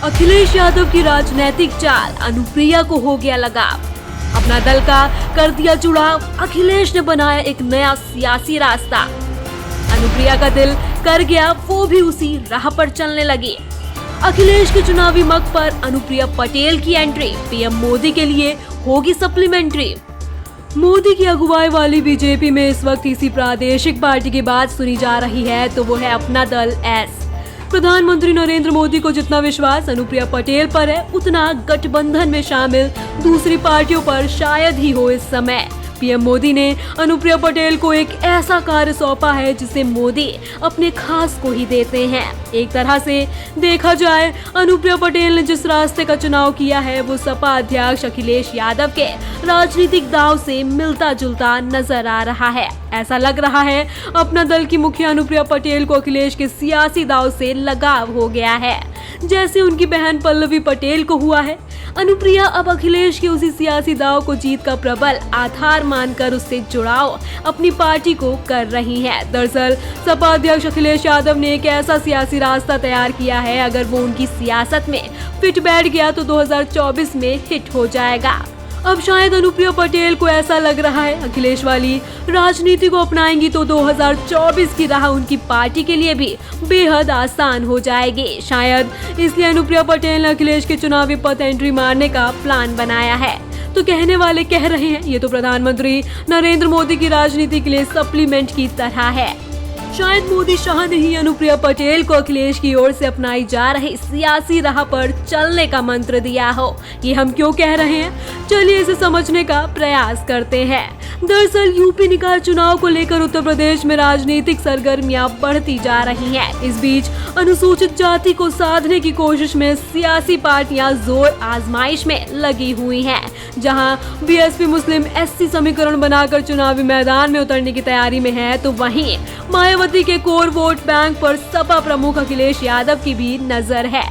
अखिलेश यादव की राजनीतिक चाल, अनुप्रिया को हो गया लगाव। अपना दल का कर दिया जुड़ाव, अखिलेश ने बनाया एक नया सियासी रास्ता। अनुप्रिया का दिल कर गया, वो भी उसी राह पर चलने लगी। अखिलेश के चुनावी मग पर अनुप्रिया पटेल की एंट्री पीएम मोदी के लिए होगी सप्लीमेंट्री। मोदी की अगुवाई वाली बीजेपी में इस वक्त इसी प्रादेशिक पार्टी की बात सुनी जा रही है, तो वो है अपना दल एस। प्रधानमंत्री नरेंद्र मोदी को जितना विश्वास अनुप्रिया पटेल पर है, उतना गठबंधन में शामिल दूसरी पार्टियों पर शायद ही हो इस समय। पीएम मोदी ने अनुप्रिया पटेल को एक ऐसा कार्य सौंपा है जिसे मोदी अपने खास को ही देते हैं। एक तरह से देखा जाए, अनुप्रिया पटेल ने जिस रास्ते का चुनाव किया है वो सपा अध्यक्ष अखिलेश यादव के राजनीतिक दांव से मिलता जुलता नजर आ रहा है। ऐसा लग रहा है अपना दल की मुखिया अनुप्रिया पटेल को अखिलेश के सियासी दांव से लगाव हो गया है, जैसे उनकी बहन पल्लवी पटेल को हुआ है। अनुप्रिया अब अखिलेश के उसी सियासी दांव को जीत का प्रबल आधार मानकर उससे जुड़ाव अपनी पार्टी को कर रही हैं। दरअसल सपा अध्यक्ष अखिलेश यादव ने एक ऐसा सियासी रास्ता तैयार किया है, अगर वो उनकी सियासत में फिट बैठ गया तो 2024 में हिट हो जाएगा। अब शायद अनुप्रिया पटेल को ऐसा लग रहा है अखिलेश वाली राजनीति को अपनाएंगी तो 2024 की राह उनकी पार्टी के लिए भी बेहद आसान हो जाएगी। शायद इसलिए अनुप्रिया पटेल ने अखिलेश के चुनावी पथ एंट्री मारने का प्लान बनाया है। तो कहने वाले कह रहे हैं ये तो प्रधानमंत्री नरेंद्र मोदी की राजनीति के लिए सप्लीमेंट की तरह है। शायद मोदी शाह ने ही अनुप्रिया पटेल को अखिलेश की ओर से अपनाई जा रही सियासी राह पर चलने का मंत्र दिया हो। ये हम क्यों कह रहे हैं, चलिए इसे समझने का प्रयास करते हैं। दरअसल यूपी निकाय चुनाव को लेकर उत्तर प्रदेश में राजनीतिक सरगर्मियां बढ़ती जा रही हैं। इस बीच अनुसूचित जाति को साधने की कोशिश में सियासी पार्टियां जोर आजमाइश में लगी हुई हैं। जहां बीएसपी मुस्लिम एससी समीकरण बनाकर चुनावी मैदान में उतरने की तैयारी में है, तो वहीं मायावती के कोर वोट बैंक पर सपा प्रमुख अखिलेश यादव की भी नजर है।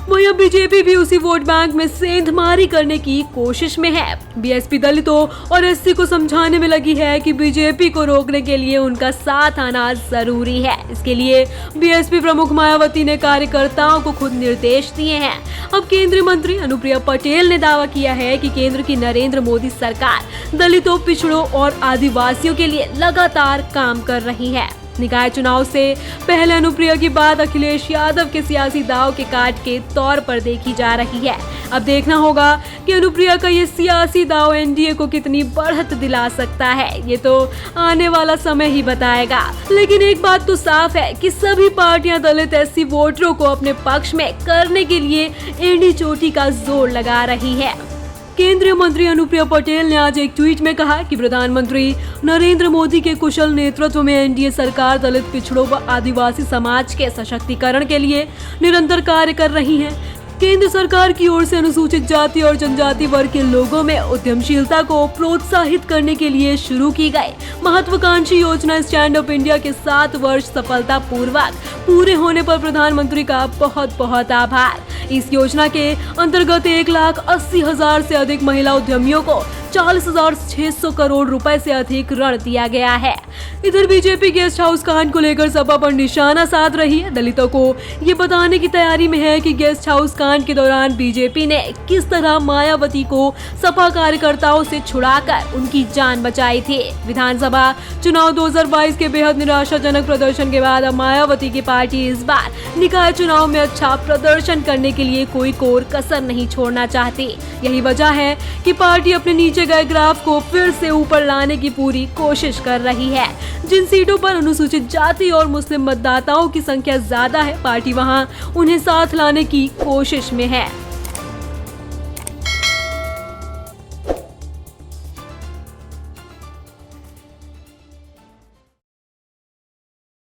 वहीं बीजेपी भी उसी वोट बैंक में सेंधमारी करने की कोशिश में है। बीएसपी दलितों और एससी को समझाने में लगी है कि बीजेपी को रोकने के लिए उनका साथ आना जरूरी है। इसके लिए बीएसपी प्रमुख मायावती ने कार्यकर्ताओं को खुद निर्देश दिए हैं। अब केंद्रीय मंत्री अनुप्रिया पटेल ने दावा किया है कि केंद्र की नरेंद्र मोदी सरकार दलितों, पिछड़ों और आदिवासियों के लिए लगातार काम कर रही है। निकाय चुनाव से पहले अनुप्रिया की बात अखिलेश यादव के सियासी दाव के काट के तौर पर देखी जा रही है। अब देखना होगा कि अनुप्रिया का ये सियासी दाव एनडीए को कितनी बढ़त दिला सकता है, ये तो आने वाला समय ही बताएगा। लेकिन एक बात तो साफ है कि सभी पार्टियां दलित एससी वोटरों को अपने पक्ष में करने के लिए एड़ी चोटी का जोर लगा रही है। केंद्रीय मंत्री अनुप्रिया पटेल ने आज एक ट्वीट में कहा कि प्रधानमंत्री नरेंद्र मोदी के कुशल नेतृत्व में एनडीए सरकार दलित, पिछड़ों व आदिवासी समाज के सशक्तिकरण के लिए निरंतर कार्य कर रही है। केंद्र सरकार की ओर से अनुसूचित जाति और जनजाति वर्ग के लोगों में उद्यमशीलता को प्रोत्साहित करने के लिए शुरू की गई महत्वाकांक्षी योजना स्टैंड अप इंडिया के 7 वर्ष सफलतापूर्वक पूरे होने पर प्रधानमंत्री का बहुत बहुत आभार। इस योजना के अंतर्गत 1,80,000 से अधिक महिला उद्यमियों को 40,600 करोड़ रुपए से अधिक ऋण दिया गया है। इधर बीजेपी गेस्ट हाउस कांड को लेकर सपा पर निशाना साध रही है। दलितों को ये बताने की तैयारी में है कि गेस्ट हाउस कांड के दौरान बीजेपी ने किस तरह मायावती को सपा कार्यकर्ताओं से छुड़ाकर उनकी जान बचाई थी। विधानसभा चुनाव 2022 के बेहद निराशाजनक प्रदर्शन के बाद अब मायावती की पार्टी इस बार निकाय चुनाव में अच्छा प्रदर्शन करने के लिए कोई कोर कसर नहीं छोड़ना चाहती। यही वजह है कि पार्टी अपने नीचे गए ग्राफ को फिर से ऊपर लाने की पूरी कोशिश कर रही है। जिन सीटों पर अनुसूचित जाति और मुस्लिम मतदाताओं की संख्या ज्यादा है, पार्टी वहां उन्हें साथ लाने की कोशिश में है।